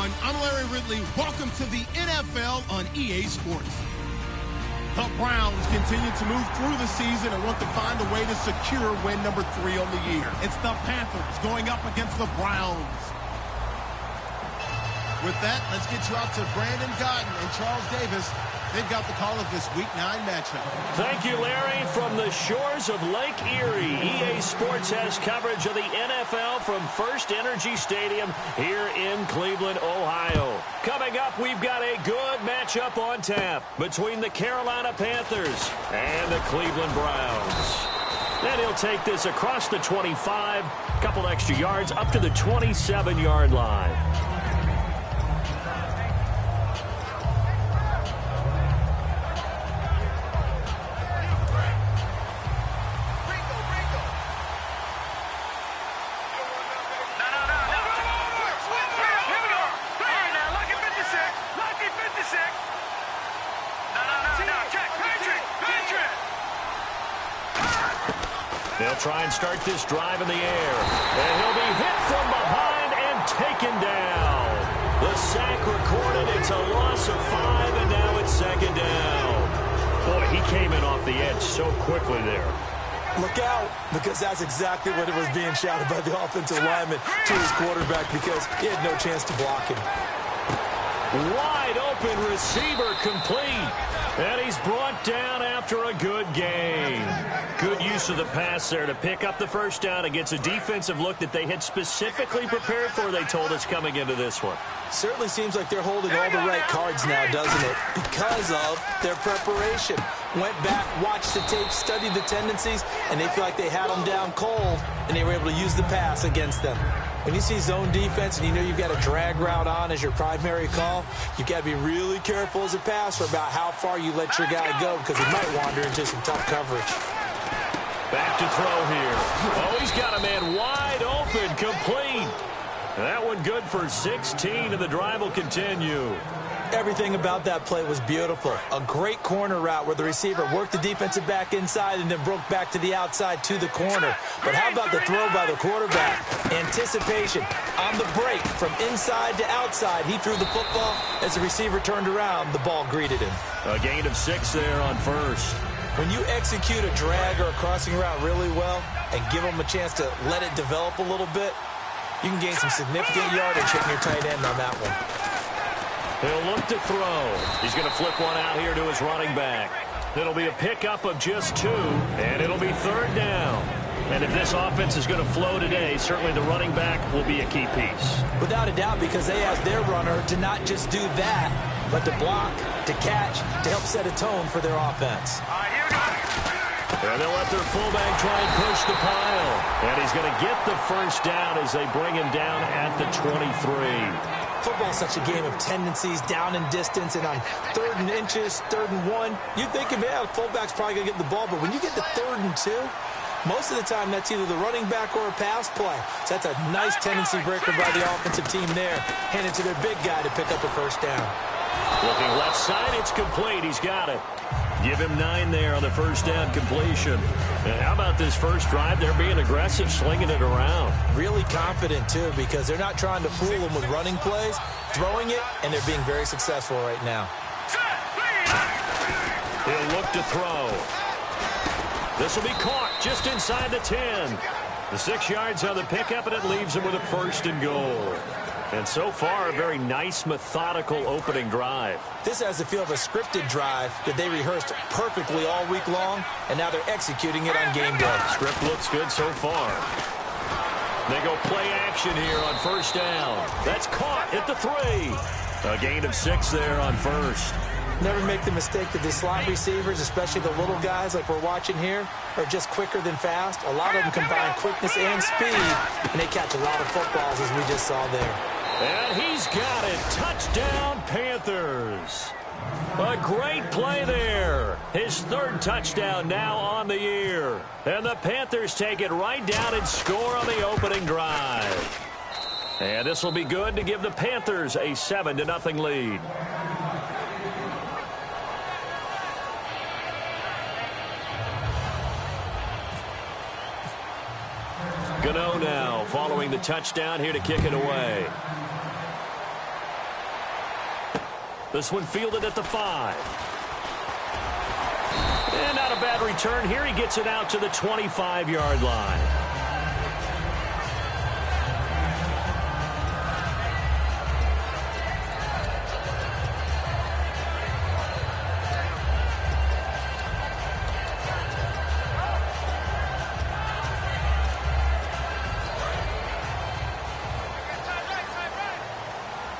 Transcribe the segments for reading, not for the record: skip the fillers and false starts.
everyone. I'm Larry Ridley. Welcome to the NFL on EA Sports. The Browns continue to move through the season and want to find a way to secure win number 3 on the year. It's the Panthers going up against the Browns. With that, let's get you out to Brandon Cotton and Charles Davis. They've got the call of this Week 9 matchup. Thank you, Larry. From the shores of Lake Erie, EA Sports has coverage of the NFL from First Energy Stadium here in Cleveland, Ohio. Coming up, we've got a good matchup on tap between the Carolina Panthers and the Cleveland Browns. Then he'll take this across the 25, couple extra yards up to the 27-yard line. They'll try and start this drive in the air. And he'll be hit from behind and taken down. The sack recorded. It's a loss of 5, and now it's second down. Boy, he came in off the edge so quickly there. Look out, because that's exactly what it was being shouted by the offensive lineman to his quarterback, because he had no chance to block him. Wide open receiver complete. And he's brought down after a good game. Good use of the pass there to pick up the first down against a defensive look that they had specifically prepared for, they told us, coming into this one. Certainly seems like they're holding all the right cards now, doesn't it? Because of their preparation. Went back, watched the tape, studied the tendencies, and they feel like they had them down cold, and they were able to use the pass against them. When you see zone defense and you know you've got a drag route on as your primary call, you've got to be really careful as a passer about how far you let your guy go, because he might wander into some tough coverage. Back to throw here. Oh, he's got a man wide open, complete. That one good for 16, and the drive will continue. Everything about that play was beautiful. A great corner route where the receiver worked the defensive back inside and then broke back to the outside to the corner. But how about the throw by the quarterback? Anticipation on the break from inside to outside. He threw the football. As the receiver turned around, the ball greeted him. A gain of 6 there on first. When you execute a drag or a crossing route really well and give them a chance to let it develop a little bit, you can gain some significant yardage hitting your tight end on that one. He'll look to throw. He's going to flip one out here to his running back. It'll be a pickup of just 2, and it'll be third down. And if this offense is going to flow today, certainly the running back will be a key piece. Without a doubt, because they asked their runner to not just do that, but to block, to catch, to help set a tone for their offense. And they'll let their fullback try and push the pile. And he's going to get the first down as they bring him down at the 23. Football's such a game of tendencies, down and distance, and on 3rd and inches, 3rd and 1, you're thinking, man, the fullback's probably going to get the ball. But when you get to 3rd and 2, most of the time that's either the running back or a pass play. So that's a nice tendency breaker by the offensive team there. Hand it to their big guy to pick up a first down. Looking left side, it's complete. He's got it. Give him 9 there on the first down completion. And how about this first drive? They're being aggressive, slinging it around. Really confident, too, because they're not trying to fool them with running plays, throwing it, and they're being very successful right now. He'll look to throw. This will be caught just inside the 10. The 6 yards on the pickup, and it leaves him with a 1st and goal. And so far, a very nice, methodical opening drive. This has the feel of a scripted drive that they rehearsed perfectly all week long, and now they're executing it on game day. Script looks good so far. They go play action here on first down. That's caught at the 3. A gain of 6 there on first. Never make the mistake that the slot receivers, especially the little guys like we're watching here, are just quicker than fast. A lot of them combine quickness and speed, and they catch a lot of footballs, as we just saw there. And he's got it. Touchdown, Panthers. A great play there. His 3rd touchdown now on the year. And the Panthers take it right down and score on the opening drive. And this will be good to give the Panthers a 7-0 lead. Gano now following the touchdown here to kick it away. This one fielded at the 5. And not a bad return here. He gets it out to the 25-yard line.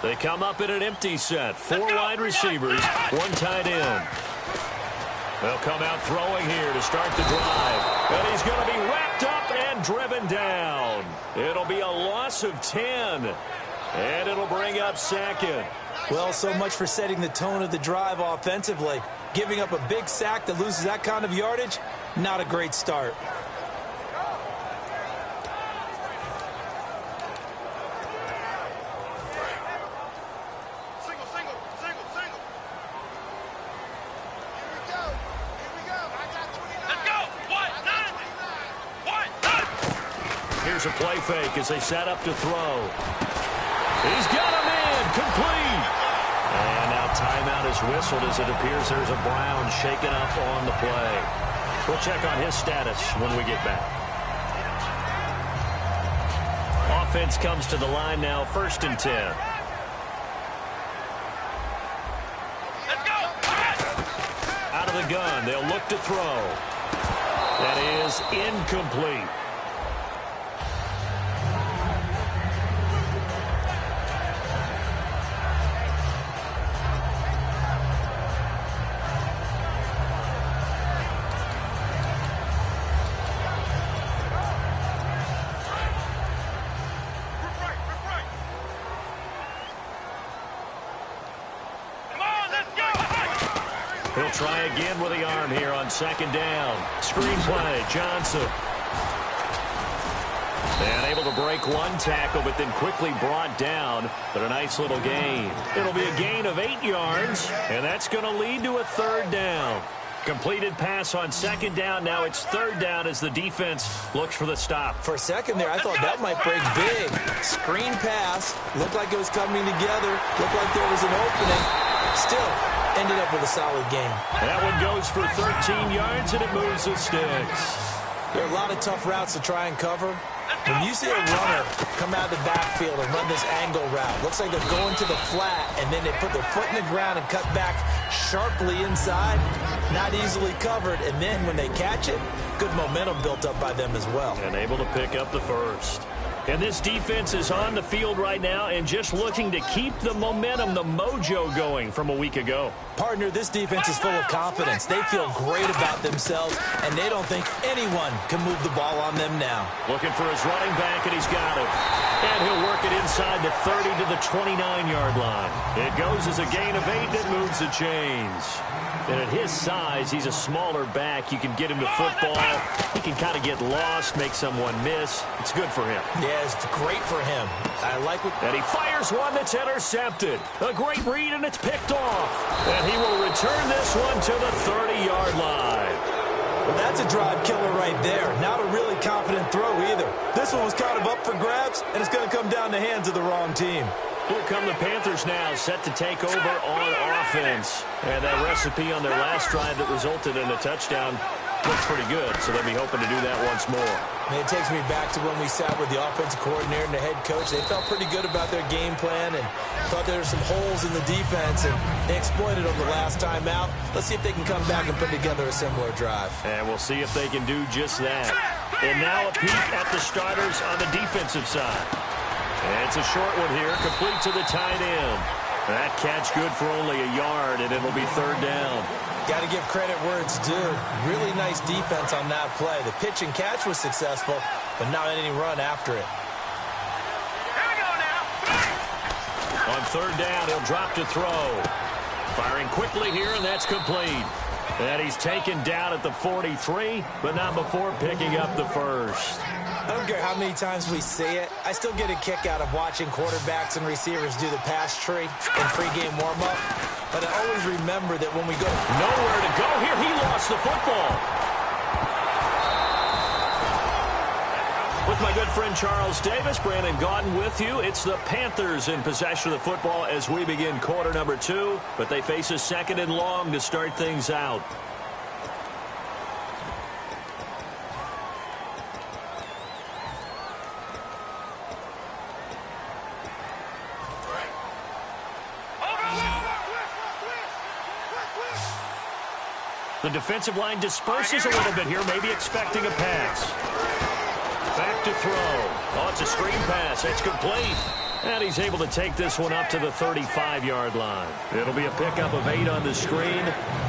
They come up in an empty set. 4 wide receivers, 1 tight end. They'll come out throwing here to start the drive. And he's going to be wrapped up and driven down. It'll be a loss of 10. And it'll bring up 2nd. Well, so much for setting the tone of the drive offensively. Giving up a big sack that loses that kind of yardage, not a great start. Here's a play fake as they set up to throw. He's got him in, complete. And now timeout is whistled as it appears there's a Brown shaken up on the play. We'll check on his status when we get back. Offense comes to the line now, 1st and 10. Let's go. Out of the gun, they'll look to throw. That is incomplete. He'll try again with the arm here on 2nd down. Screen play, Johnson. And able to break 1 tackle, but then quickly brought down. But a nice little gain. It'll be a gain of 8 yards, and that's going to lead to a 3rd down. Completed pass on 2nd down. Now it's 3rd down as the defense looks for the stop. For a second there, I thought that might break big. Screen pass. Looked like it was coming together. Looked like there was an opening. Still ended up with a solid game. That one goes for 13 yards, and it moves the sticks. There are a lot of tough routes to try and cover. When you see a runner come out of the backfield and run this angle route, looks like they're going to the flat, and then they put their foot in the ground and cut back sharply inside. Not easily covered, and then when they catch it, good momentum built up by them as well. And able to pick up the 1st. And this defense is on the field right now and just looking to keep the momentum, the mojo going from a week ago. Partner, this defense is full of confidence. They feel great about themselves, and they don't think anyone can move the ball on them now. Looking for his running back, and he's got it. And he'll work it inside the 30 to the 29-yard line. It goes as a gain of 8 that moves the chains. And at his size, he's a smaller back. You can get him to football. He can kind of get lost, make someone miss. It's good for him. Yeah, it's great for him. I like what... And he fires one that's intercepted. A great read, and it's picked off. And he will return this one to the 30-yard line. Well, that's a drive killer right there. Not a really confident throw either. This one was kind of up for grabs, and it's going to come down the hands of the wrong team. Here come the Panthers now, set to take over on offense. And that recipe on their last drive that resulted in a touchdown looks pretty good, so they'll be hoping to do that once more. And it takes me back to when we sat with the offensive coordinator and the head coach. They felt pretty good about their game plan and thought there were some holes in the defense, and they exploited them the last time out. Let's see if they can come back and put together a similar drive. And we'll see if they can do just that. And now a peek at the starters on the defensive side. And it's a short one here, complete to the tight end. That catch good for only a yard, and it'll be 3rd down. Got to give credit where it's due. Really nice defense on that play. The pitch and catch was successful, but not any run after it. Here we go now. On 3rd down, he'll drop to throw. Firing quickly here, and that's complete. And he's taken down at the 43, but not before picking up the 1st. I don't care how many times we see it. I still get a kick out of watching quarterbacks and receivers do the pass tree in pregame warm-up. But I always remember that when we go... Nowhere to go here. He lost the football. With my good friend Charles Davis, Brandon Gaudin with you. It's the Panthers in possession of the football as we begin quarter number 2, but they face a 2nd and long to start things out. The defensive line disperses a little bit here, maybe expecting a pass. Back to throw. Oh, it's a screen pass. It's complete. And he's able to take this one up to the 35-yard line. It'll be a pickup of 8 on the screen,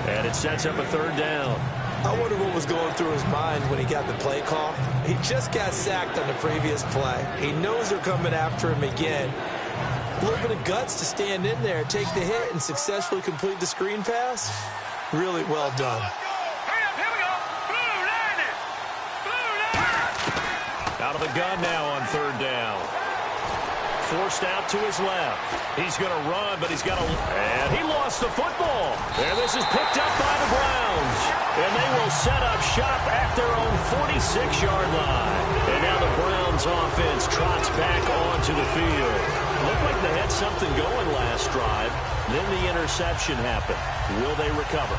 and it sets up a 3rd down. I wonder what was going through his mind when he got the play call. He just got sacked on the previous play. He knows they're coming after him again. A little bit of guts to stand in there, take the hit, and successfully complete the screen pass. Really well done. Hurry up, here we go. Blue line it. Blue line. Out of the gun now on 3rd down. Forced out to his left. He's going to run, but he's got to... And he lost the football. And this is picked up by the Browns. And they will set up shop at their own 46-yard line. And now the Browns offense trots back onto the field. Looked like they had something going last drive. Then the interception happened. Will they recover?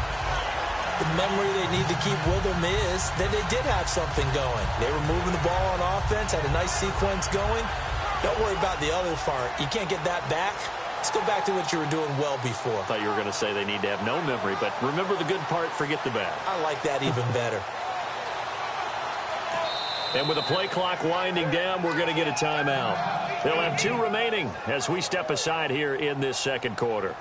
The memory they need to keep with them is that they did have something going. They were moving the ball on offense, had a nice sequence going. Don't worry about the other part. You can't get that back. Let's go back to what you were doing well before. I thought you were going to say they need to have no memory, but remember the good part, forget the bad. I like that even better. And with the play clock winding down, we're going to get a timeout. They'll have 2 remaining as we step aside here in this 2nd quarter.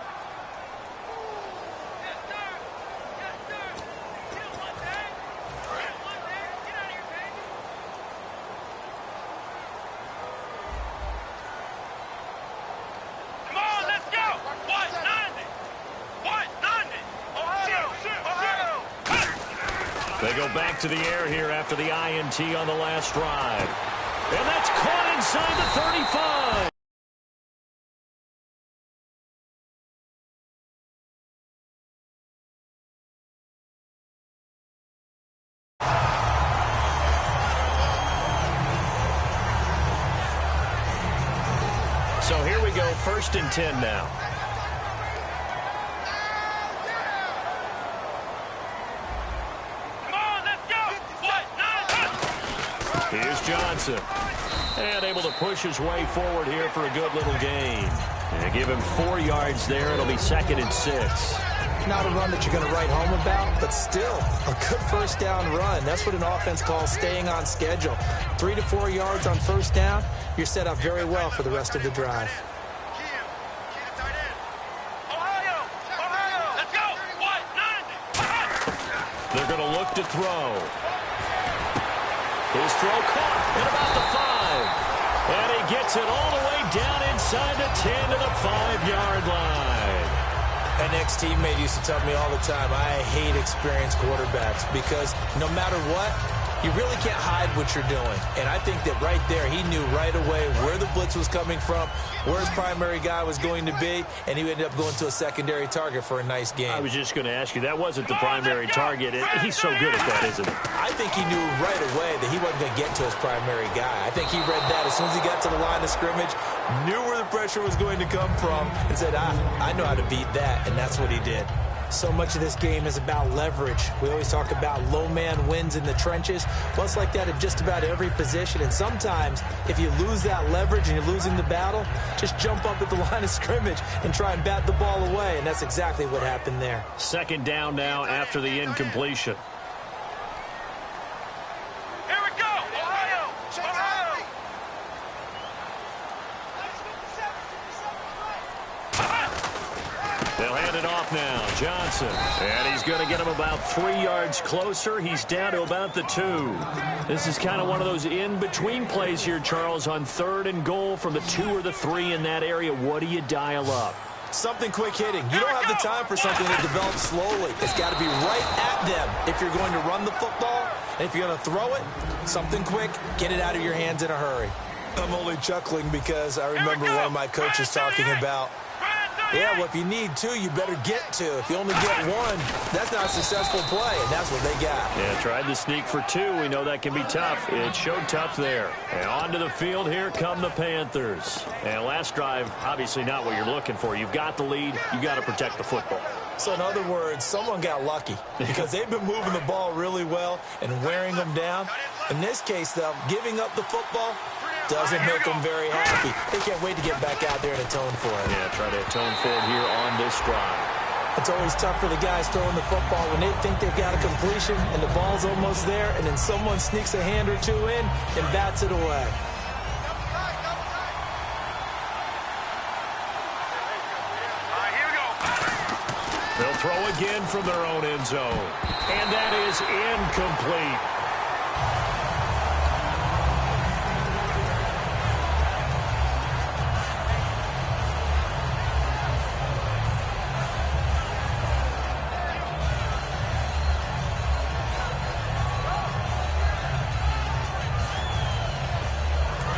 They go back to the air here after the INT on the last drive. And that's caught inside the 35. So here we go, 1st and 10 now. Here's Johnson. And able to push his way forward here for a good little gain. And give him 4 yards there. It'll be 2nd and 6. Not a run that you're going to write home about, but still a good 1st down run. That's what an offense calls staying on schedule. 3 to 4 yards on 1st down. You're set up very well for the rest of the drive. They're going to look to throw. His throw caught at about the 5. And he gets it all the way down inside the 10 to the 5-yard line. An ex-teammate used to tell me all the time, I hate experienced quarterbacks because no matter what, you really can't hide what you're doing. And I think that right there, he knew right away where the blitz was coming from, where his primary guy was going to be, and he ended up going to a secondary target for a nice game. I was just going to ask you, that wasn't the primary target. He's so good at that, isn't he? I think he knew right away that he wasn't going to get to his primary guy. I think he read that as soon as he got to the line of scrimmage, knew where the pressure was going to come from, and said, I know how to beat that, and that's what he did. So much of this game is about leverage. We always talk about low man wins in the trenches. Well, it's like that at just about every position. And sometimes, if you lose that leverage and you're losing the battle, just jump up at the line of scrimmage and try and bat the ball away. And that's exactly what happened there. 2nd down now after the incompletion. Here we go. Ohio. Ohio. They'll hand it off now. Johnson. And he's going to get him about 3 yards closer. He's down to about the 2. This is kind of one of those in-between plays here, Charles, on 3rd and goal from the 2 or the 3 in that area. What do you dial up? Something quick hitting. You don't have the time for something that develops slowly. It's got to be right at them if you're going to run the football. And if you're going to throw it, something quick, get it out of your hands in a hurry. I'm only chuckling because I remember one of my coaches talking about Yeah, well, if you need two, you better get two. If you only get one, that's not a successful play, and that's what they got. Yeah, tried to sneak for two. We know that can be tough. It showed tough there. And onto the field, here come the Panthers. And last drive, obviously not what you're looking for. You've got the lead. You've got to protect the football. So in other words, someone got lucky because they've been moving the ball really well and wearing them down. In this case, though, giving up the football doesn't make them very happy. They can't wait to get back out there and atone for it. Yeah, try to atone for it here on this drive. It's always tough for the guys throwing the football when they think they've got a completion and the ball's almost there, and then someone sneaks a hand or two in and bats it away. They'll throw again from their own end zone. And that is incomplete.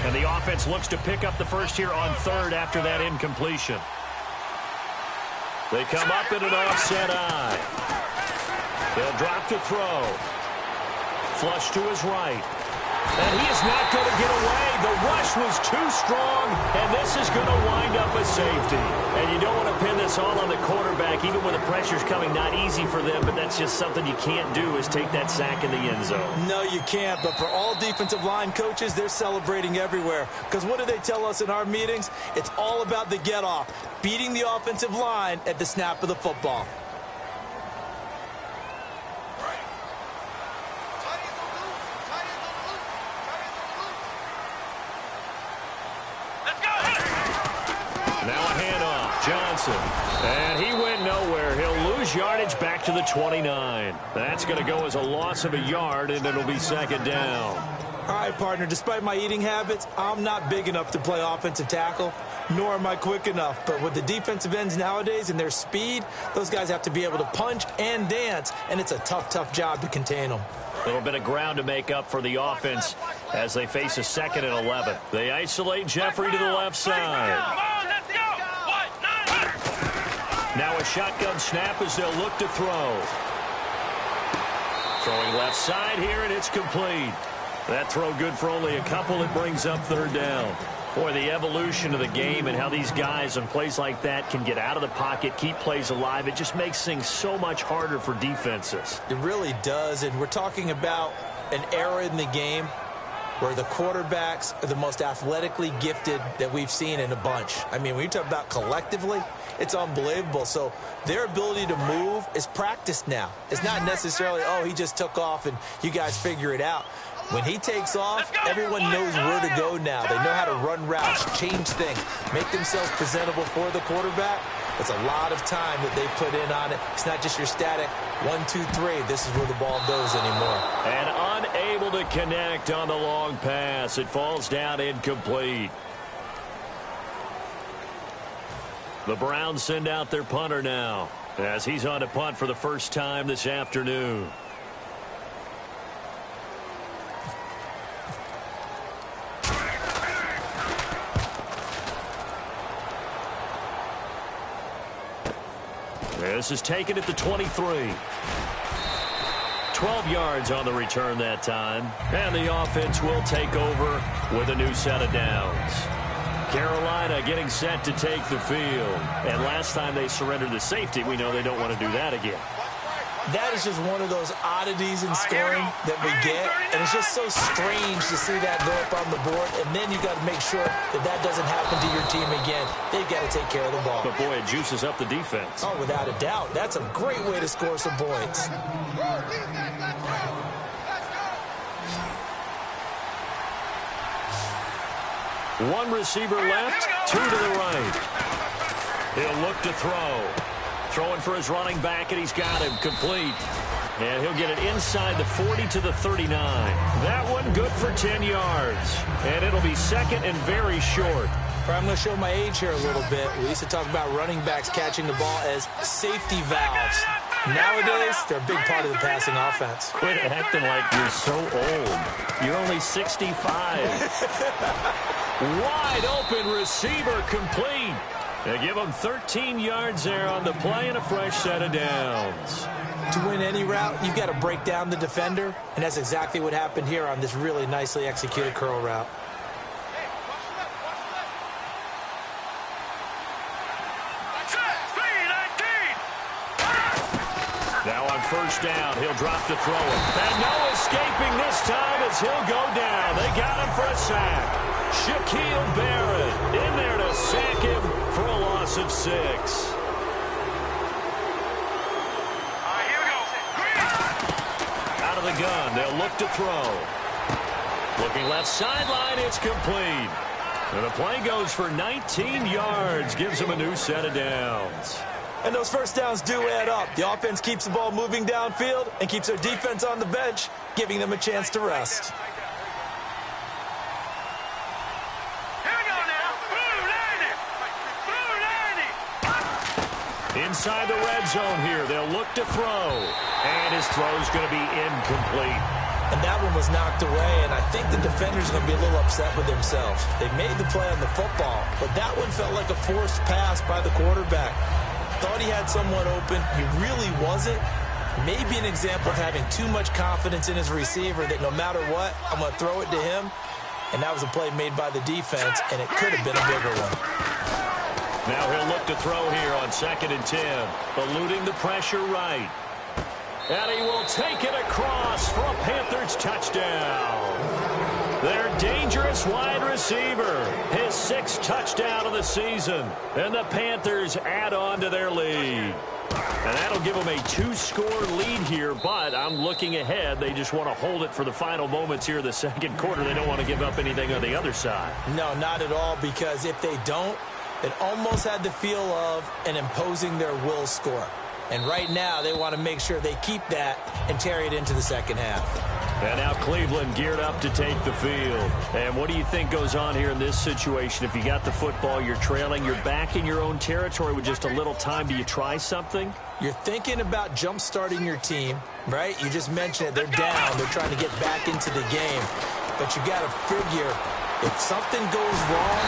And the offense looks to pick up the first here on third after that incompletion. They come up in an offset eye. They'll drop to throw. Flush to his right. And he is not going to get away. The rush was too strong, and this is going to wind up a safety. And you don't want to pin this all on the quarterback, even when the pressure's coming. Not easy for them, but that's just something you can't do is take that sack in the end zone. No, you can't. But for all defensive line coaches, they're celebrating everywhere. Because what do they tell us in our meetings? It's all about the get-off, beating the offensive line at the snap of the football. And he went nowhere. He'll lose yardage back to the 29. That's going to go as a loss of a yard, and it'll be second down. All right, partner, despite my eating habits, I'm not big enough to play offensive tackle, nor am I quick enough. But with the defensive ends nowadays and their speed, those guys have to be able to punch and dance, and it's a tough, tough job to contain them. A little bit of ground to make up for the offense as they face a 2nd and 11. They isolate Jeffrey to the left side. Now a shotgun snap as they'll look to throw. Throwing left side here, and it's complete. That throw good for only a couple. It brings up third down. Boy, the evolution of the game and how these guys on plays like that can get out of the pocket, keep plays alive, it just makes things so much harder for defenses. It really does, and we're talking about an era in the game where the quarterbacks are the most athletically gifted that we've seen in a bunch. I mean, when you talk about collectively, it's unbelievable. So their ability to move is practiced now. It's not necessarily, oh, he just took off and you guys figure it out. When he takes off, everyone knows where to go now. They know how to run routes, change things, make themselves presentable for the quarterback. It's a lot of time that they put in on it. It's not just your static 1, 2, 3. This is where the ball goes anymore. And unable to connect on the long pass. It falls down incomplete. The Browns send out their punter now as he's on to punt for the first time this afternoon. This is taken at the 23. 12 yards on the return that time. And the offense will take over with a new set of downs. Carolina getting set to take the field. And last time they surrendered the safety, we know they don't want to do that again. That is just one of those oddities in scoring that we get. And it's just so strange to see that go up on the board. And then you got to make sure that that doesn't happen to your team again. They've got to take care of the ball. But, boy, it juices up the defense. Oh, without a doubt. That's a great way to score some points. One receiver left, two to the right. He'll look to throw. Throwing for his running back, and he's got him complete. And he'll get it inside the 40 to the 39. That one good for 10 yards. And it'll be second and very short. I'm going to show my age here a little bit. We used to talk about running backs catching the ball as safety valves. Nowadays, they're a big part of the passing offense. Quit acting like you're so old. You're only 65. Wide open receiver complete. They give them 13 yards there on the play and a fresh set of downs. To win any route, you've got to break down the defender, and that's exactly what happened here on this really nicely executed curl route. Now on first down, he'll drop to throw it. And no escaping this time as he'll go down. They got him for a sack. Shaquille Barrett in there to sack him for a loss of 6. Out of the gun, they'll look to throw. Looking left sideline, it's complete. And the play goes for 19 yards, gives him a new set of downs. And those first downs do add up. The offense keeps the ball moving downfield and keeps their defense on the bench, giving them a chance to rest. Inside the red zone here, they'll look to throw. And his throw's going to be incomplete. And that one was knocked away, and I think the defender's going to be a little upset with themselves. They made the play on the football, but that one felt like a forced pass by the quarterback. Thought he had someone open. He really wasn't. Maybe an example of having too much confidence in his receiver that no matter what, I'm going to throw it to him. And that was a play made by the defense, and it could have been a bigger one. Now he'll look to throw here on 2nd and 10, eluding the pressure right. And he will take it across for a Panthers touchdown. Their dangerous wide receiver, his 6th touchdown of the season. And the Panthers add on to their lead. And that'll give them a 2-score lead here, but I'm looking ahead. They just want to hold it for the final moments here in the second quarter. They don't want to give up anything on the other side. No, not at all, because if they don't, it almost had the feel of an imposing their will score. And right now, they want to make sure they keep that and carry it into the second half. And now Cleveland geared up to take the field. And what do you think goes on here in this situation? If you got the football, you're trailing, you're back in your own territory with just a little time. Do you try something? You're thinking about jump-starting your team, right? You just mentioned it. They're down. They're trying to get back into the game. But you got to figure, if something goes wrong,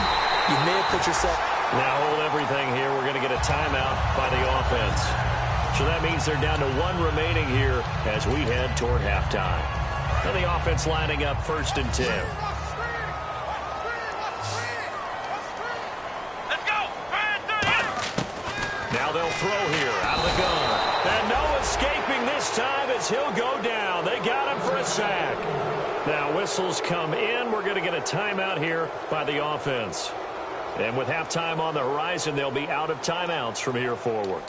you may have put yourself... Now hold everything here. We're going to get a timeout by the offense. So that means they're down to 1 remaining here as we head toward halftime. And the offense lining up 1st and 10. Let's go. Now they'll throw here out of the gun. And no escaping this time as he'll go down. They got him for a sack. Now whistles come in. We're going to get a timeout here by the offense. And with halftime on the horizon, they'll be out of timeouts from here forward.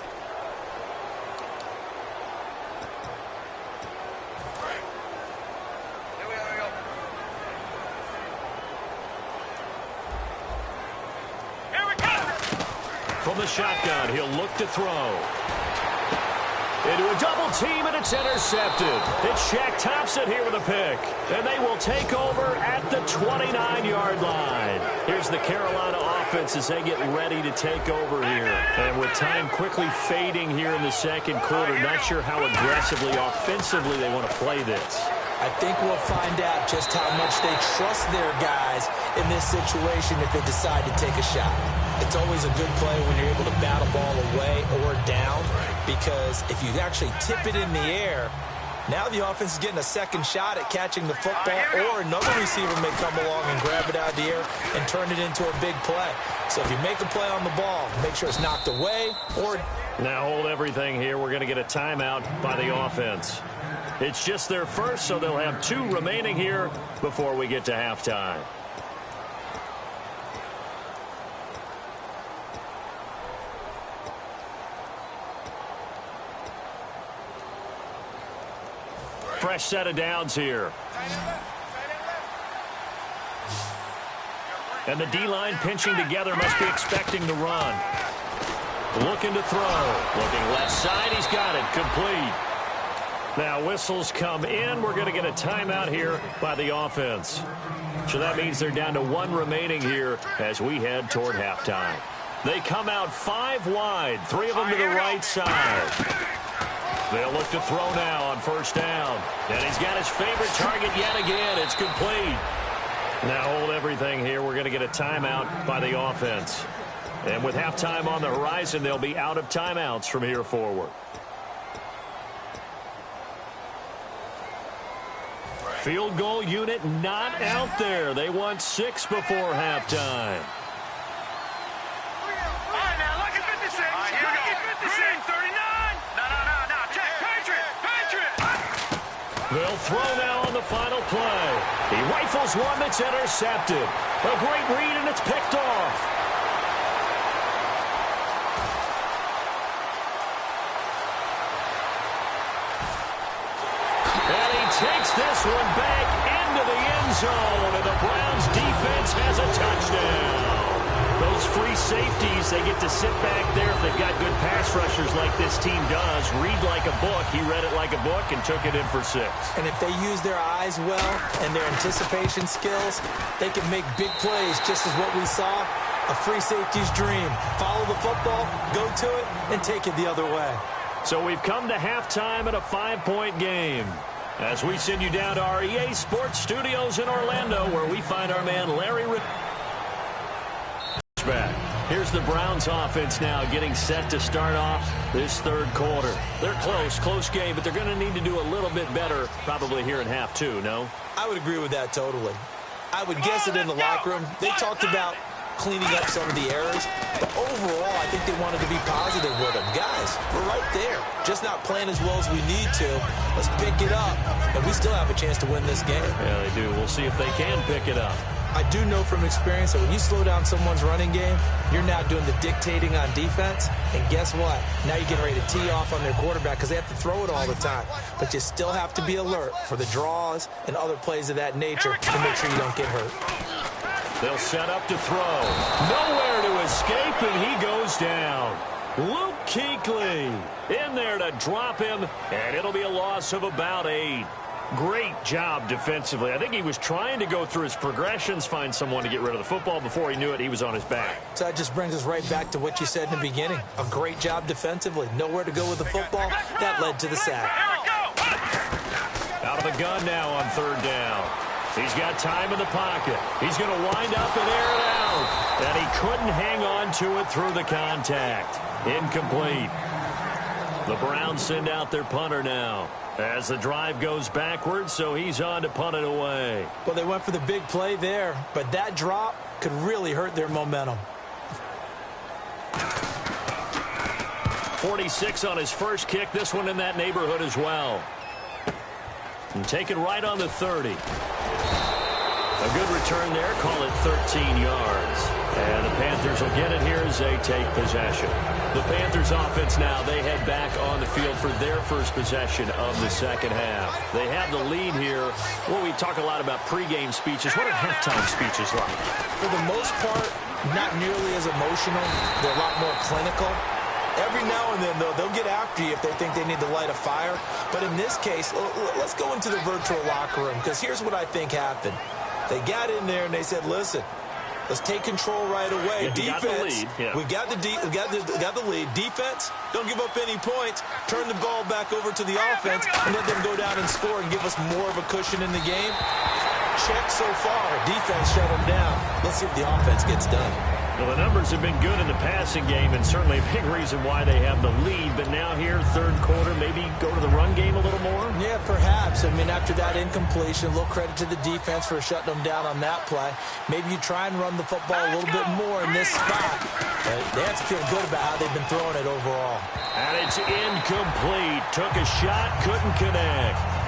From the shotgun, he'll look to throw. Into a double team, and it's intercepted. It's Shaq Thompson here with a pick. And they will take over at the 29-yard line. Here's the Carolina offense as they get ready to take over here. And with time quickly fading here in the second quarter, not sure how aggressively, offensively they want to play this. I think we'll find out just how much they trust their guys in this situation if they decide to take a shot. It's always a good play when you're able to bat a ball away or down, because if you actually tip it in the air, now the offense is getting a second shot at catching the football, or another receiver may come along and grab it out of the air and turn it into a big play. So if you make a play on the ball, make sure it's knocked away or... Now hold everything here. We're going to get a timeout by the offense. It's just their first, so they'll have 2 remaining here before we get to halftime. Fresh set of downs here. And the D-line pinching together, must be expecting the run. Looking to throw. Looking left side. He's got it. Complete. Now whistles come in. We're going to get a timeout here by the offense. So that means they're down to 1 remaining here as we head toward halftime. They come out 5 wide. 3 of them to the right side. They'll look to throw now on first down. And he's got his favorite target yet again. It's complete. Now hold everything here. We're going to get a timeout by the offense. And with halftime on the horizon, they'll be out of timeouts from here forward. Field goal unit not out there. They want 6 before halftime. They'll throw now on the final play. He rifles one that's intercepted. A great read, and it's picked off. And he takes this one back into the end zone, and the Browns defense has a touchdown. Those free safeties, they get to sit back there if they've got good pass rushers like this team does. Read like a book. He read it like a book and took it in for 6. And if they use their eyes well and their anticipation skills, they can make big plays, just as what we saw. A free safety's dream. Follow the football, go to it, and take it the other way. So we've come to halftime at a 5-point game. As we send you down to our EA Sports Studios in Orlando, where we find our man Larry back. Here's the Browns offense now getting set to start off this third quarter. They're close game, but they're going to need to do a little bit better probably here in half 2, no? I would agree with that totally. I would guess it in the locker room. They talked about cleaning up some of the errors, but overall, I think they wanted to be positive with them. Guys, we're right there. Just not playing as well as we need to. Let's pick it up, and we still have a chance to win this game. Yeah, they do. We'll see if they can pick it up. I do know from experience that when you slow down someone's running game, you're now doing the dictating on defense. And guess what? Now you're getting ready to tee off on their quarterback because they have to throw it all the time. But you still have to be alert for the draws and other plays of that nature to make sure you don't get hurt. They'll set up to throw. Nowhere to escape, and he goes down. Luke Kuechly in there to drop him, and it'll be a loss of about 8. Great job defensively. I think he was trying to go through his progressions, find someone to get rid of the football. Before he knew it, he was on his back. So that just brings us right back to what you said in the beginning. A great job defensively. Nowhere to go with the football. That led to the sack. Out of the gun now on 3rd down. He's got time in the pocket. He's going to wind up and air it out. And he couldn't hang on to it through the contact. Incomplete. The Browns send out their punter now as the drive goes backwards, so he's on to punt it away. Well, they went for the big play there, but that drop could really hurt their momentum. 46 on his first kick. This one in that neighborhood as well. And take it right on the 30. A good return there. Call it 13 yards. And the Panthers will get it here as they take possession. The Panthers offense now, they head back on the field for their first possession of the second half. They have the lead here. Well, we talk a lot about pregame speeches. What are halftime speeches like? For the most part, not nearly as emotional. They're a lot more clinical. Every now and then, though, they'll get after you if they think they need to light a fire. But in this case, let's go into the virtual locker room, because here's what I think happened. They got in there and they said, listen, let's take control right away. Yeah, defense, we got the lead. Defense, don't give up any points. Turn the ball back over to the offense and let them go down and score and give us more of a cushion in the game. Check so far. Defense shut them down. Let's see if the offense gets done. Well, the numbers have been good in the passing game, and certainly a big reason why they have the lead. But now here, third quarter, maybe go to the run game a little more? Yeah, perhaps. I mean, after that incompletion, a little credit to the defense for shutting them down on that play. Maybe you try and run the football a little bit more in this spot. But they have to feel good about how they've been throwing it overall. And it's incomplete. Took a shot, couldn't connect.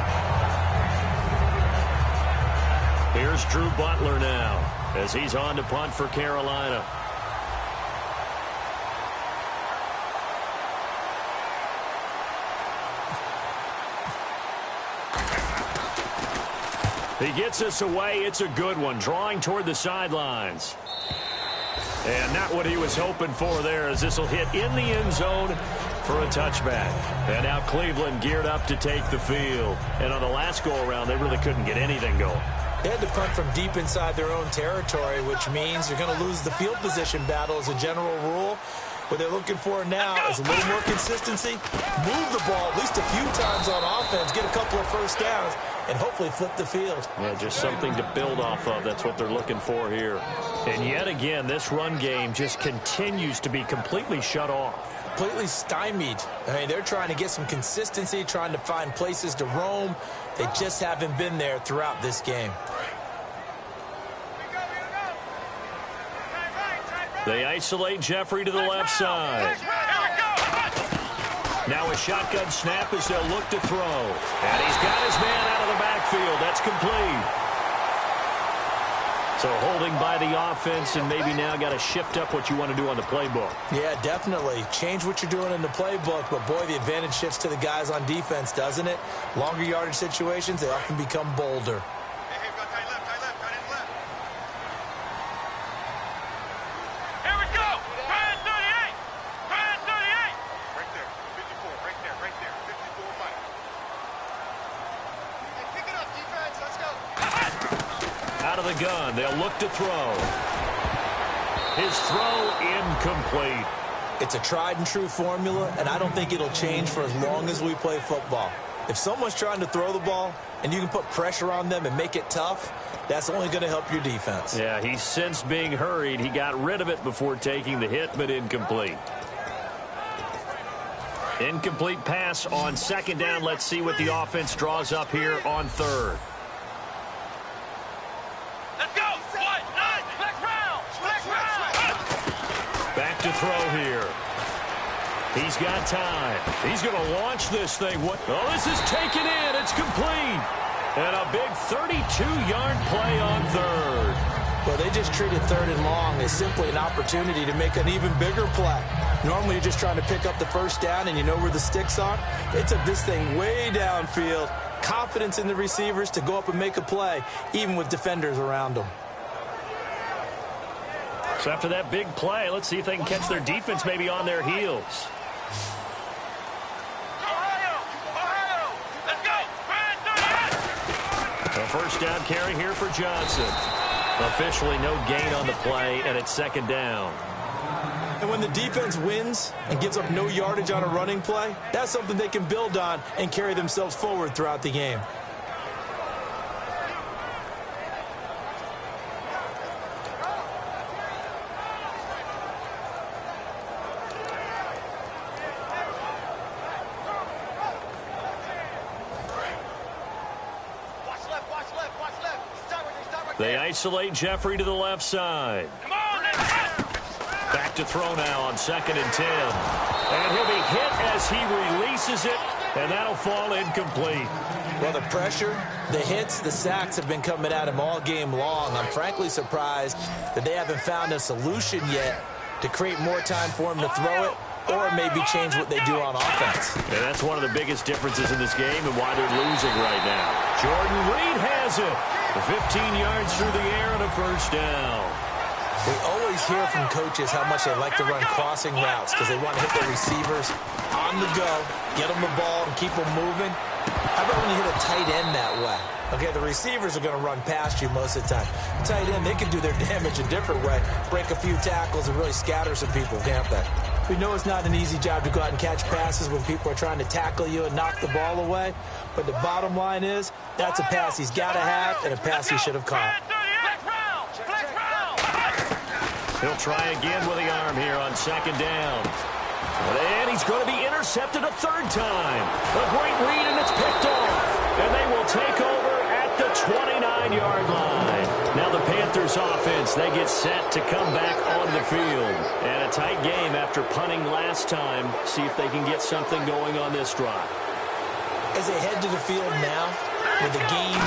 Here's Drew Butler now as he's on to punt for Carolina. He gets us away. It's a good one. Drawing toward the sidelines. And not what he was hoping for there, as this will hit in the end zone for a touchback. And now Cleveland geared up to take the field. And on the last go-around, they really couldn't get anything going. They had to punt from deep inside their own territory, which means you're going to lose the field position battle as a general rule. What they're looking for now is a little more consistency, move the ball at least a few times on offense, get a couple of first downs, and hopefully flip the field. Yeah, just something to build off of. That's what they're looking for here. And yet again, this run game just continues to be completely shut off. Completely stymied. I mean, they're trying to get some consistency, trying to find places to roam. They just haven't been there throughout this game. They isolate Jeffrey to the left side. Now a shotgun snap as they'll look to throw. And he's got his man out of the backfield. That's complete. So holding by the offense, and maybe now got to shift up what you want to do on the playbook. Yeah, definitely. Change what you're doing in the playbook, but boy, the advantage shifts to the guys on defense, doesn't it? Longer yardage situations, they often become bolder. Gun. They'll look to throw. His throw incomplete. It's a tried and true formula, and I don't think it'll change for as long as we play football. If someone's trying to throw the ball and you can put pressure on them and make it tough, that's only going to help your defense. Yeah, he sensed being hurried. He got rid of it before taking the hit, but incomplete. Incomplete pass on second down. Let's see what the offense draws up here on third. Back to throw here. He's got time. He's going to launch this thing. Oh, this is taken in. It's complete. And a big 32-yard play on third. Well, they just treated third and long as simply an opportunity to make an even bigger play. Normally, you're just trying to pick up the first down, and you know where the sticks are. They took this thing way downfield. Confidence in the receivers to go up and make a play, even with defenders around them. So after that big play, let's see if they can catch their defense maybe on their heels. A first down carry here for Johnson. Officially no gain on the play, and it's second down. And when the defense wins and gives up no yardage on a running play, that's something they can build on and carry themselves forward throughout the game. They isolate Jeffrey to the left side. Come on, back to throw now on 2nd and 10. And he'll be hit as he releases it, and that'll fall incomplete. Well, the pressure, the hits, the sacks have been coming at him all game long. I'm frankly surprised that they haven't found a solution yet to create more time for him to throw it, or maybe change what they do on offense. And that's one of the biggest differences in this game and why they're losing right now. Jordan Reed has it. 15 yards through the air and a first down. We always hear from coaches how much they like to run crossing routes because they want to hit their receivers on the go, get them the ball, and keep them moving. How about when you hit a tight end that way? Okay, the receivers are going to run past you most of the time. The tight end, they can do their damage a different way, break a few tackles and really scatter some people, can't they? We know it's not an easy job to go out and catch passes when people are trying to tackle you and knock the ball away, but the bottom line is that's a pass he's got to have and a pass he should have caught. He'll try again with the arm here on 2nd down. And he's going to be intercepted a third time. A great read, and it's picked off. And they will take over at the 29-yard line. Now the Panthers offense, they get set to come back on the field. And a tight game after punting last time. See if they can get something going on this drive. As they head to the field now, with the game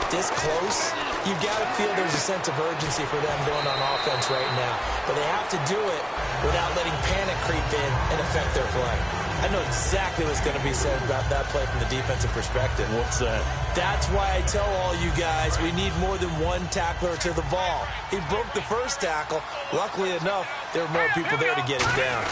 this close, you've got to feel there's a sense of urgency for them going on offense right now. But they have to do it without letting panic creep in and affect their play. I know exactly what's going to be said about that play from the defensive perspective. What's that? That's why I tell all you guys we need more than one tackler to the ball. He broke the first tackle. Luckily enough, there were more people there to get him down.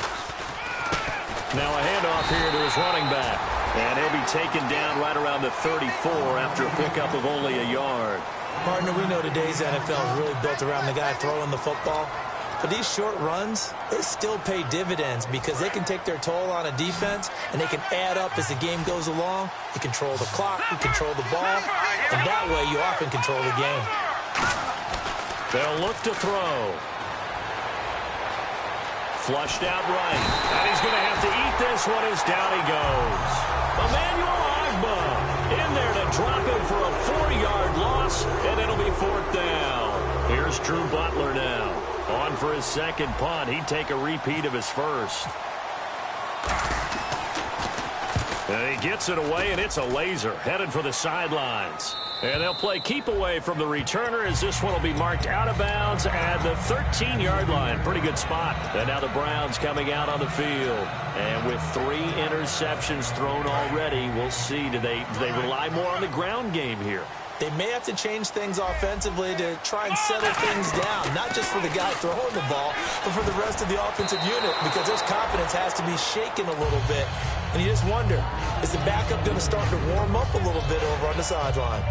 Now a handoff here to his running back. And he'll be taken down right around the 34 after a pickup of only a yard. Partner, we know today's NFL is really built around the guy throwing the football. But these short runs, they still pay dividends because they can take their toll on a defense, and they can add up as the game goes along. You control the clock, you control the ball, and that way you often control the game. They'll look to throw. Flushed out right. And he's going to have to eat this one as down he goes. Emmanuel Agba in there to drop him for a 4-yard loss, and it'll be 4th down. Here's Drew Butler now. On for his second punt. He'd take a repeat of his first. And he gets it away, and it's a laser headed for the sidelines. And they'll play keep away from the returner as this one will be marked out of bounds at the 13-yard line. Pretty good spot. And now the Browns coming out on the field. And with 3 interceptions thrown already, we'll see. Do they rely more on the ground game here? They may have to change things offensively to try and settle things down, not just for the guy throwing the ball, but for the rest of the offensive unit, because their confidence has to be shaken a little bit. And you just wonder, is the backup going to start to warm up a little bit over on the sideline?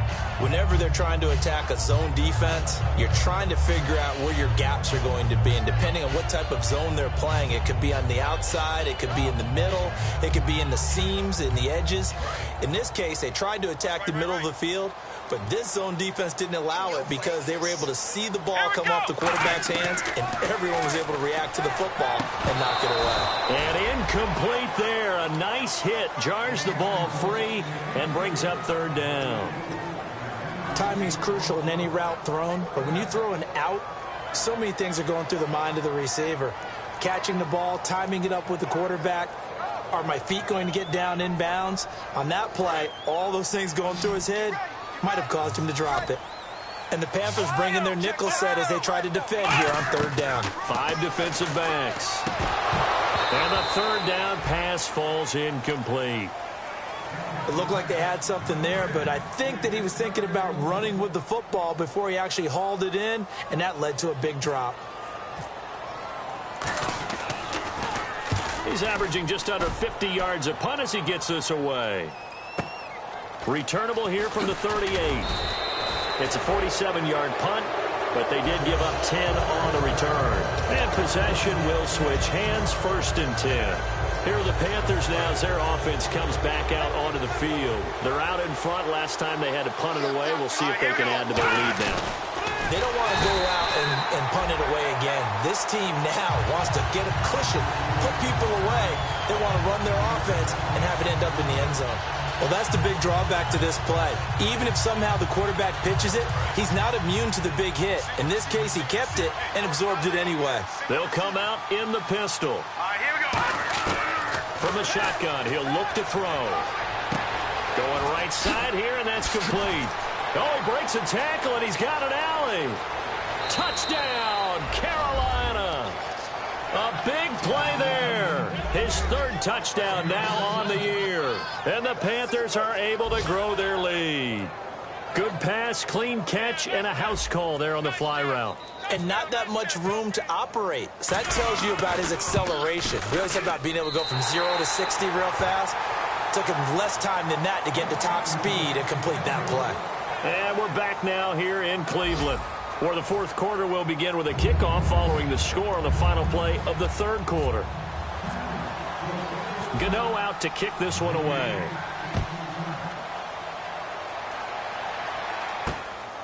Whenever they're trying to attack a zone defense, you're trying to figure out where your gaps are going to be. And depending on what type of zone they're playing, it could be on the outside, it could be in the middle, it could be in the seams, in the edges. In this case, they tried to attack the middle of the field, but this zone defense didn't allow it because they were able to see the ball come off the quarterback's hands, and everyone was able to react to the football and knock it away. And incomplete there. A nice hit. Jars the ball free and brings up 3rd down. Timing is crucial in any route thrown, but when you throw an out, so many things are going through the mind of the receiver. Catching the ball, timing it up with the quarterback. Are my feet going to get down in bounds? On that play, all those things going through his head might have caused him to drop it. And the Panthers bring in their nickel set as they try to defend here on 3rd down. 5 defensive backs. And the 3rd down pass falls incomplete. It looked like they had something there, but I think that he was thinking about running with the football before he actually hauled it in, and that led to a big drop. He's averaging just under 50 yards a punt as he gets this away. Returnable here from the 38. It's a 47-yard punt, but they did give up 10 on the return. And possession will switch hands, 1st and 10. Here are the Panthers now as their offense comes back out onto the field. They're out in front. Last time they had to punt it away. We'll see if they can add to their lead now. They don't want to go out and punt it away again. This team now wants to get a cushion, put people away. They want to run their offense and have it end up in the end zone. Well, that's the big drawback to this play. Even if somehow the quarterback pitches it, he's not immune to the big hit. In this case, he kept it and absorbed it anyway. They'll come out in the pistol. All right, here we go. From the shotgun, he'll look to throw. Going right side here, and that's complete. Oh, he breaks a tackle, and he's got an alley. Touchdown, Carolina. A big play there. His 3rd touchdown now on the year. And the Panthers are able to grow their lead. Good pass, clean catch, and a house call there on the fly route. And not that much room to operate. So that tells you about his acceleration. We always talk about being able to go from 0 to 60 real fast. It took him less time than that to get to top speed and complete that play. And we're back now here in Cleveland, where the 4th quarter will begin with a kickoff following the score on the final play of the 3rd quarter. Gano out to kick this one away.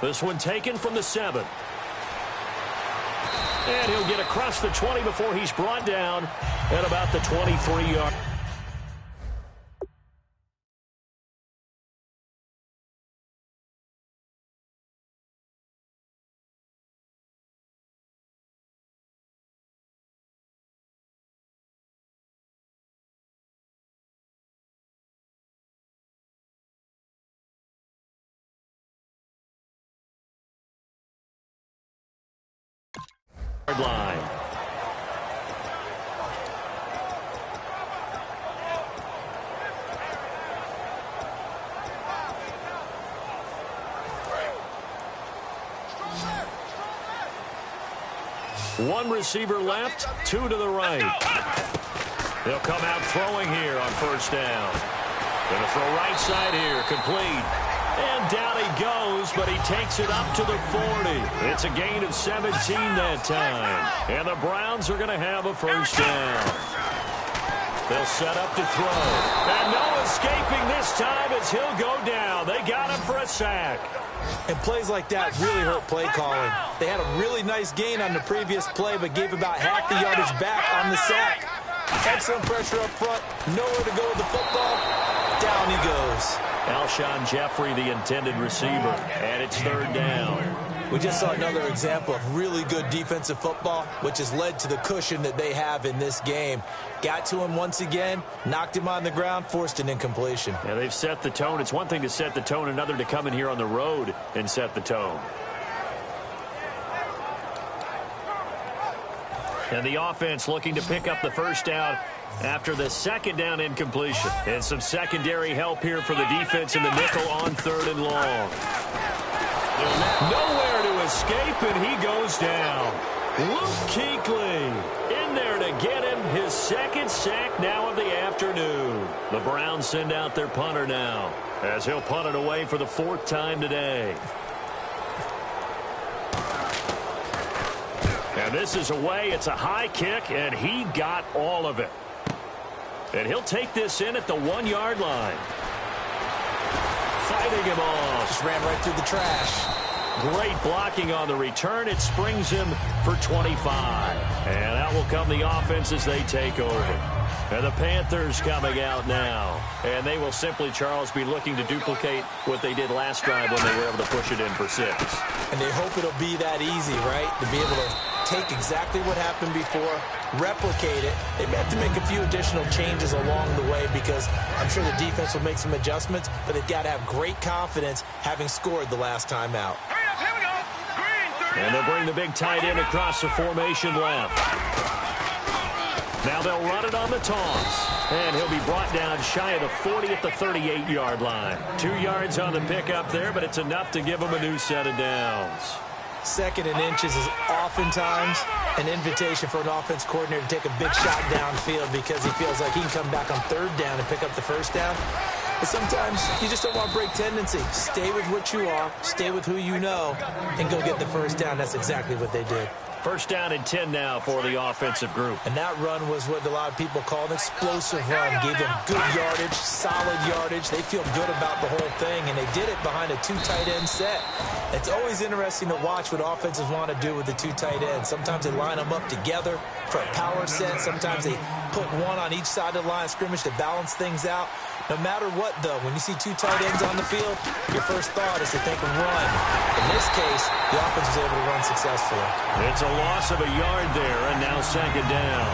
This one taken from the 7. And he'll get across the 20 before he's brought down at about the 23-yard. Line. One receiver left, 2 to the right. They'll come out throwing here on 1st down. Gonna throw right side here, complete. And down he goes. goes, but he takes it up to the 40. It's a gain of 17 that time. And the Browns are going to have a first down. They'll set up to throw. And no escaping this time as he'll go down. They got him for a sack. And plays like that really hurt play calling. They had a really nice gain on the previous play, but gave about half the yardage back on the sack. Excellent pressure up front. Nowhere to go with the football. Down he goes. Alshon Jeffrey, the intended receiver. And it's third down. We just saw another example of really good defensive football, which has led to the cushion that they have in this game. Got to him once again, knocked him on the ground, forced an incompletion. Yeah, they've set the tone. It's one thing to set the tone, another to come in here on the road and set the tone. And the offense looking to pick up the first down after the second down incompletion. And some secondary help here for the defense in the nickel on third and long. Nowhere to escape, and he goes down. Luke Kuechly in there to get him his second sack now of the afternoon. The Browns send out their punter now as he'll punt it away for the fourth time today. And this is away. It's a high kick, and he got all of it. And he'll take this in at the 1-yard line. Fighting him off. Just ran right through the trash. Great blocking on the return. It springs him for 25. And out will come the offense as they take over. And the Panthers coming out now. And they will simply, Charles, be looking to duplicate what they did last drive when they were able to push it in for 6. And they hope it'll be that easy, right? To be able to take exactly what happened before, replicate it. They may have to make a few additional changes along the way because I'm sure the defense will make some adjustments, but they've got to have great confidence having scored the last time out. And they'll bring the big tight end across the formation left. Now they'll run it on the toss. And he'll be brought down shy of the 40 at the 38-yard line. 2 yards on the pickup there, but it's enough to give him a new set of downs. Second and inches is oftentimes an invitation for an offense coordinator to take a big shot downfield because he feels like he can come back on third down and pick up the first down. But sometimes you just don't want to break tendency. Stay with what you are, stay with who you know, and go get the first down. That's exactly what they did. First down and 10 now for the offensive group. And that run was what a lot of people call an explosive run. Gave them good yardage, solid yardage. They feel good about the whole thing, and they did it behind a 2 tight end set. It's always interesting to watch what offenses want to do with the 2 tight ends. Sometimes they line them up together for a power set. Sometimes they put one on each side of the line of scrimmage to balance things out. No matter what, though, when you see 2 tight ends on the field, your first thought is to think of run. In this case, the offense was able to run successfully. It's a loss of a yard there, and now second down.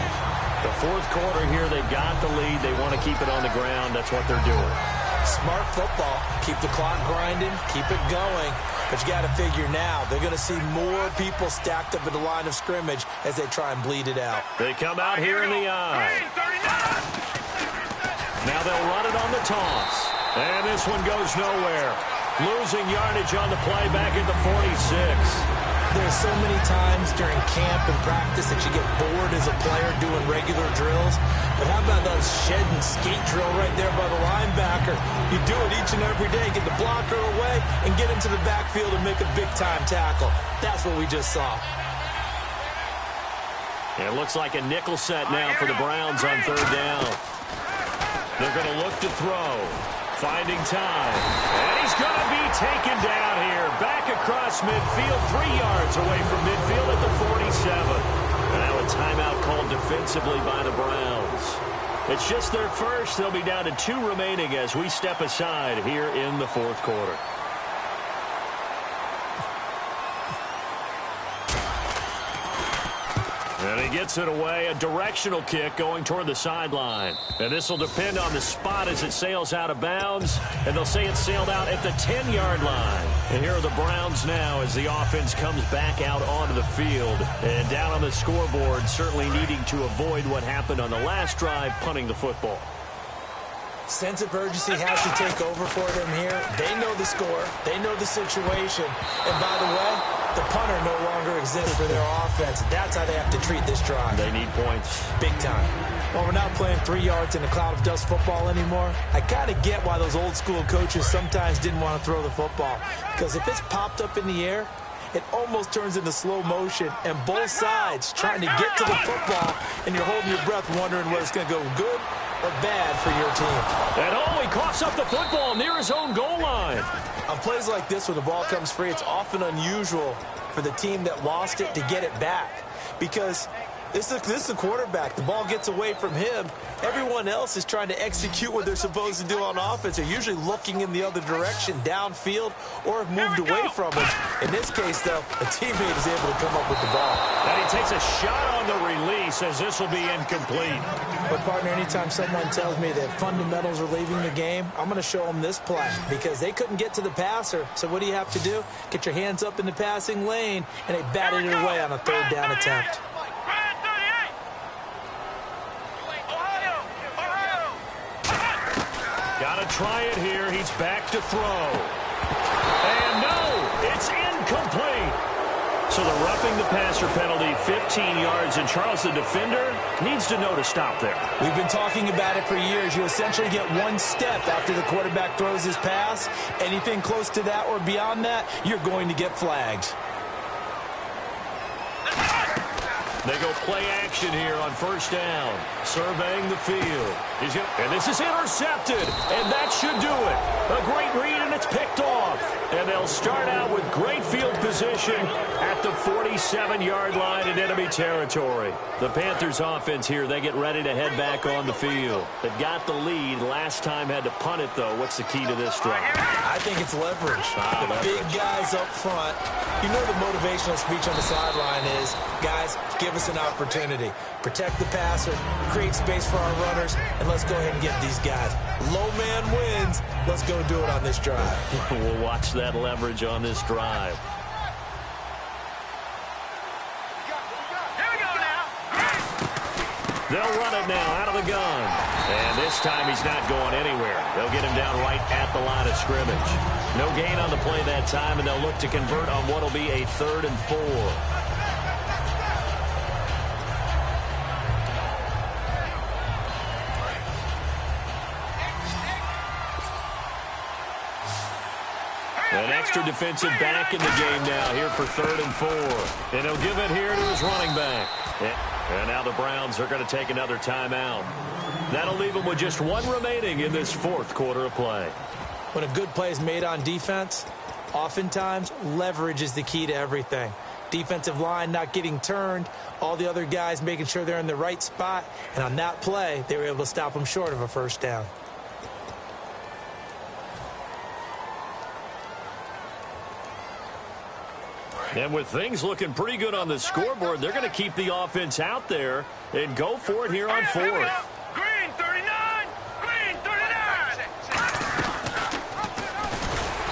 The fourth quarter here, they've got the lead. They want to keep it on the ground. That's what they're doing. Smart football. Keep the clock grinding. Keep it going. But you got to figure now, they're going to see more people stacked up at the line of scrimmage as they try and bleed it out. They come out here in the eye. Now they'll run it on the toss. And this one goes nowhere. Losing yardage on the play back at the 46. There's so many times during camp and practice that you get bored as a player doing regular drills. But how about that shed and skate drill right there by the linebacker? You do it each and every day. Get the blocker away and get into the backfield and make a big-time tackle. That's what we just saw. It looks like a nickel set now for the Browns on third down. They're going to look to throw. Finding time. And he's going to be taken down here. Back across midfield, 3 yards away from midfield at the 47. And now a timeout called defensively by the Browns. It's just their first. They'll be down to 2 remaining as we step aside here in the fourth quarter. And he gets it away, a directional kick going toward the sideline. And this will depend on the spot as it sails out of bounds. And they'll say it sailed out at the 10-yard line. And here are the Browns now as the offense comes back out onto the field. And down on the scoreboard, certainly needing to avoid what happened on the last drive, punting the football. Sense of urgency has to take over for them here. They know the score. They know the situation. And by the way, the punter no longer exists for their offense. That's how they have to treat this drive. They need points. Big time. Well, we're not playing 3 yards in a cloud of dust football anymore. I kind of get why those old school coaches sometimes didn't want to throw the football. Because if it's popped up in the air, it almost turns into slow motion, and both sides trying to get to the football, and you're holding your breath wondering whether it's going to go good or bad for your team. And he coughs up the football near his own goal line. On plays like this, when the ball comes free, it's often unusual for the team that lost it to get it back. Because this is the quarterback. The ball gets away from him. Everyone else is trying to execute what they're supposed to do on offense. They're usually looking in the other direction, downfield, or have moved away from him. In this case, though, a teammate is able to come up with the ball. And he takes a shot on the release as this will be incomplete. But, partner, anytime someone tells me that fundamentals are leaving the game, I'm going to show them this play because they couldn't get to the passer. So what do you have to do? Get your hands up in the passing lane, and they batted it away on a third down attempt. Got to try it here. He's back to throw. And no, it's incomplete. So the roughing the passer penalty, 15 yards, and Charles, the defender, needs to know to stop there. We've been talking about it for years. You essentially get one step after the quarterback throws his pass. Anything close to that or beyond that, you're going to get flagged. They go play action here on first down. Surveying the field. And this is intercepted. And that should do it. A great read, and it's picked off. And they'll start out with great field position at the 47-yard line in enemy territory. The Panthers offense here, they get ready to head back on the field. They've got the lead. Last time had to punt it, though. What's the key to this drive? I think it's leverage. Big guys up front. You know the motivational speech on the sideline is, guys, give us an opportunity. Protect the passer, create space for our runners, and let's go ahead and get these guys. Low man wins. Let's go do it on this drive. We'll watch that leverage on this drive. Here we go now. They'll run it now out of the gun. And this time he's not going anywhere. They'll get him down right at the line of scrimmage. No gain on the play that time, and they'll look to convert on what will be a 3rd and 4. An extra defensive back in the game now here for 3rd and 4. And he'll give it here to his running back. And now the Browns are going to take another timeout. That'll leave them with just one remaining in this 4th quarter of play. When a good play is made on defense, oftentimes leverage is the key to everything. Defensive line not getting turned, all the other guys making sure they're in the right spot. And on that play, they were able to stop them short of a first down. And with things looking pretty good on the scoreboard, they're going to keep the offense out there and go for it here on 4th. Green 39. Green 39.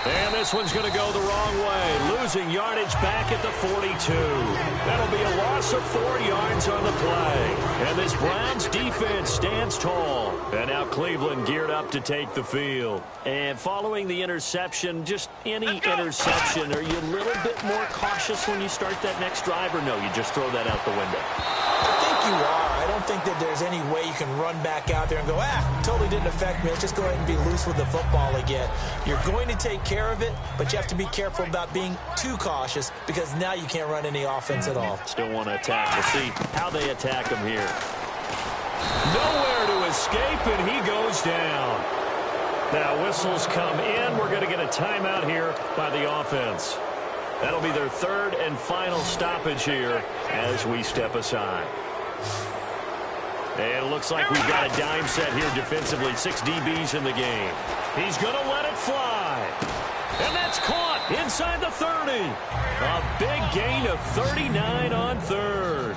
And this one's going to go the wrong way. Losing yardage back at the 42. That'll be a loss of 4 yards on the play. And this Browns defense stands tall. And now Cleveland geared up to take the field. And following the interception, just any interception, are you a little bit more cautious when you start that next drive, or no, you just throw that out the window? I think you are. I don't think that there's any way you can run back out there and go, totally didn't affect me. Let's just go ahead and be loose with the football again. You're going to take care of it, but you have to be careful about being too cautious because now you can't run any offense at all. Still want to attack. We'll see how they attack him here. Nowhere to escape, and he goes down. Now whistles come in. We're going to get a timeout here by the offense. That'll be their 3rd and final stoppage here as we step aside. And it looks like we've got a dime set here defensively. 6 DBs in the game. He's going to let it fly. And that's caught inside the 30. A big gain of 39 on 3rd.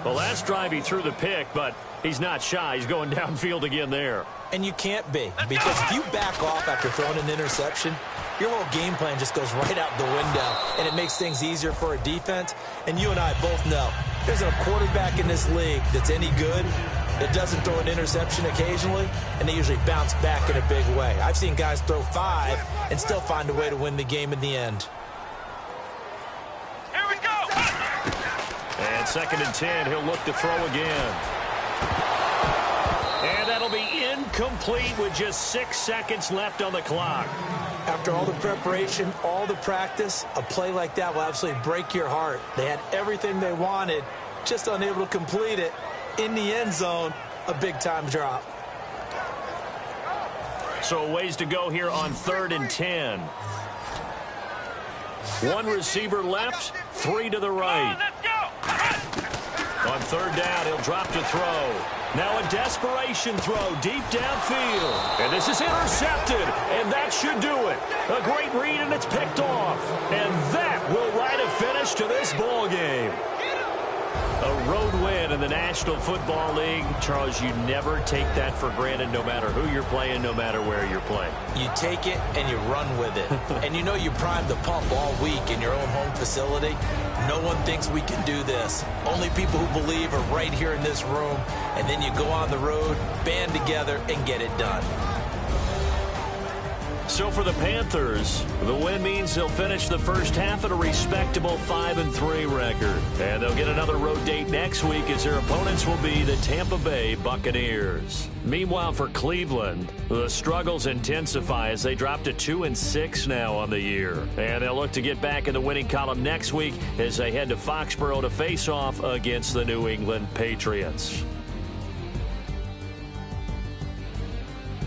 The last drive he threw the pick, but he's not shy. He's going downfield again there. And you can't be, because if you back off after throwing an interception, your whole game plan just goes right out the window, and it makes things easier for a defense. And you and I both know there's a quarterback in this league that's any good that doesn't throw an interception occasionally, and they usually bounce back in a big way. I've seen guys throw 5 and still find a way to win the game in the end. Here we go. And 2nd and 10, he'll look to throw again. That'll be incomplete with just 6 seconds left on the clock. After all the preparation, all the practice, a play like that will absolutely break your heart. They had everything they wanted, just unable to complete it. In the end zone, a big-time drop. So ways to go here on 3rd and 10. One receiver left, 3 to the right. Let's go. On 3rd down, he'll drop to throw. Now a desperation throw deep downfield. And this is intercepted, and that should do it. A great read, and it's picked off. And that will write a finish to this ball game. A road win in the National Football League. Charles, you never take that for granted, no matter who you're playing, no matter where you're playing. You take it and you run with it. And you know you primed the pump all week in your own home facility. No one thinks we can do this. Only people who believe are right here in this room. And then you go on the road, band together, and get it done. So for the Panthers, the win means they'll finish the first half at a respectable 5-3 record. And they'll get another road date next week as their opponents will be the Tampa Bay Buccaneers. Meanwhile, for Cleveland, the struggles intensify as they drop to 2-6 now on the year. And they'll look to get back in the winning column next week as they head to Foxborough to face off against the New England Patriots.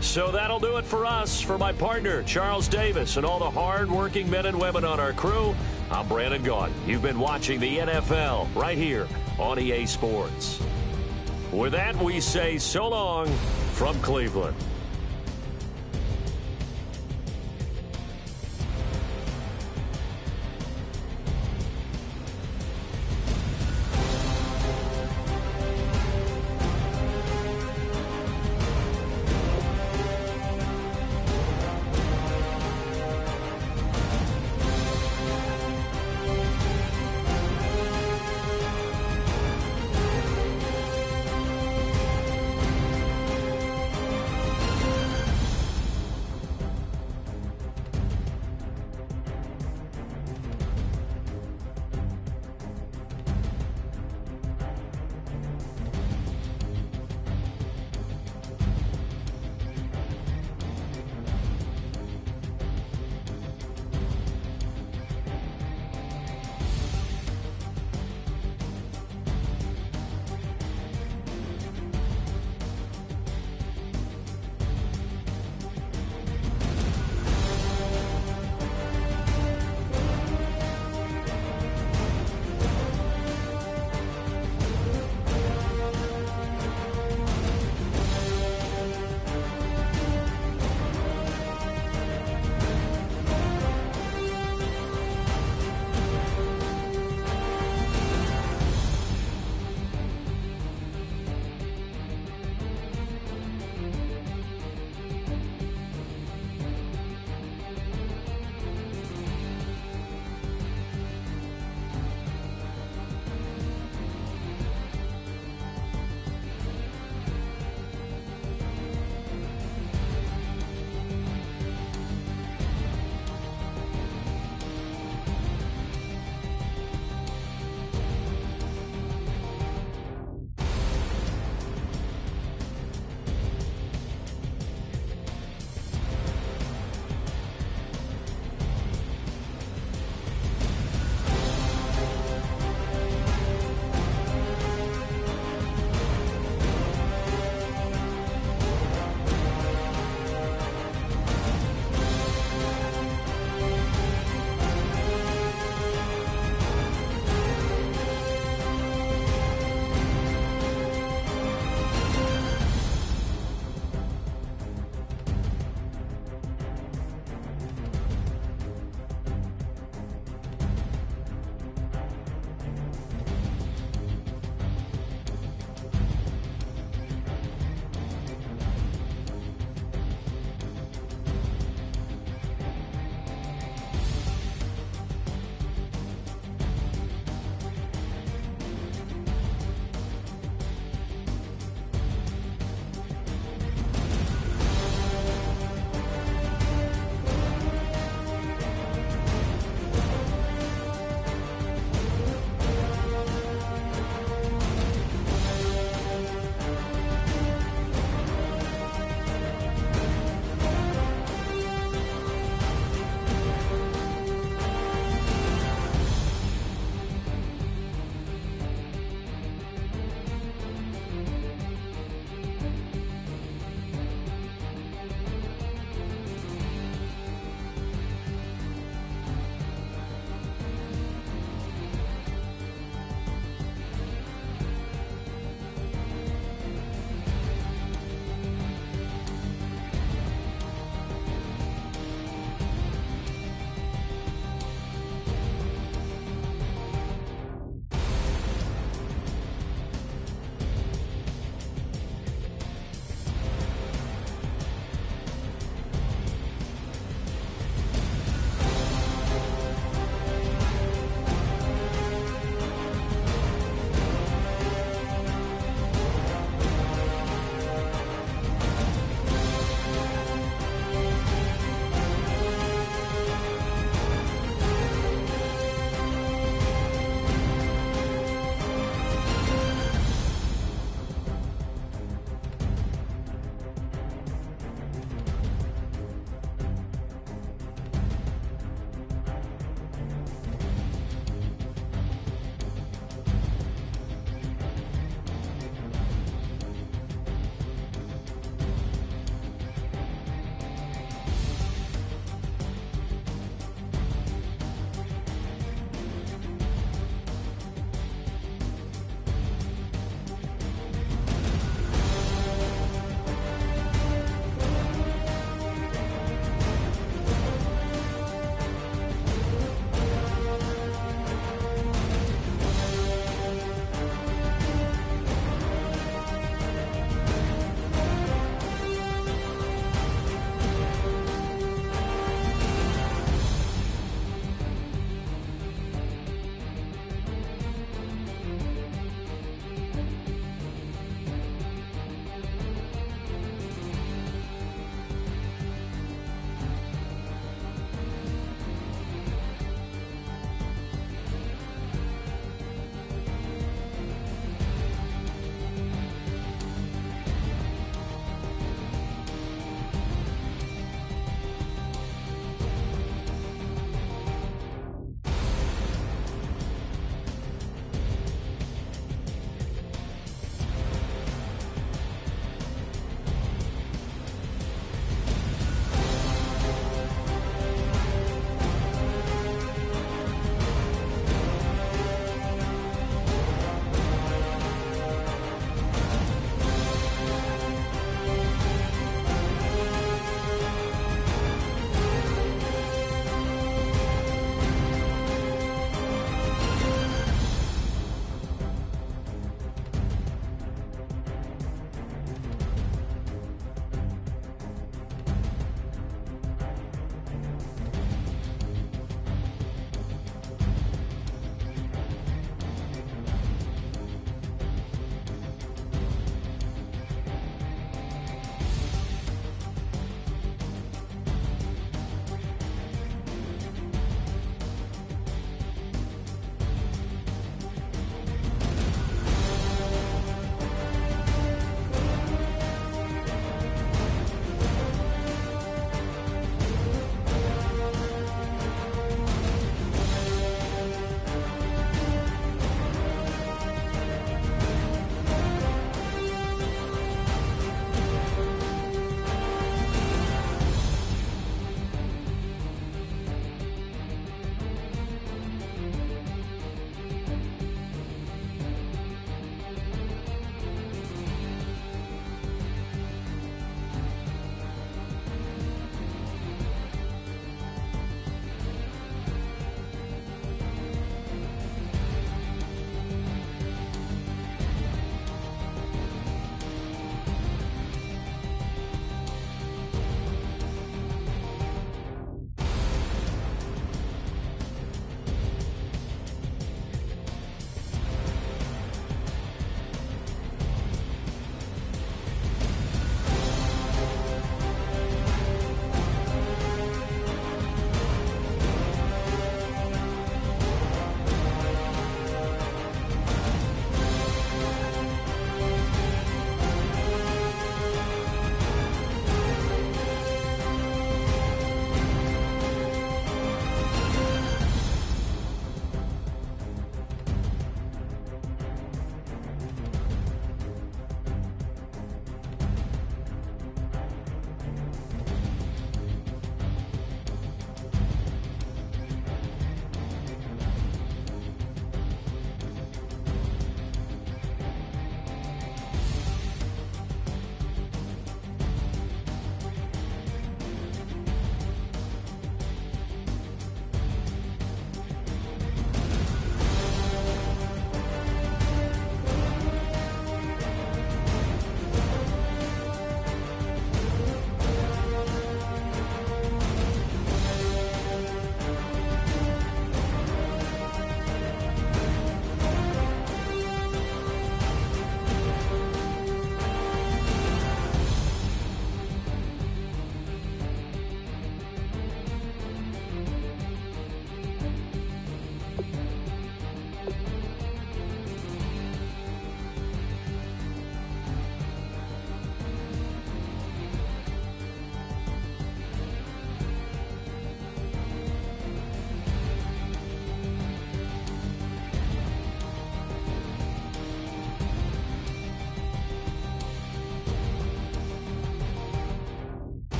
So that'll do it for us. For my partner, Charles Davis, and all the hard-working men and women on our crew, I'm Brandon Gaudin. You've been watching the NFL right here on EA Sports. With that, we say so long from Cleveland.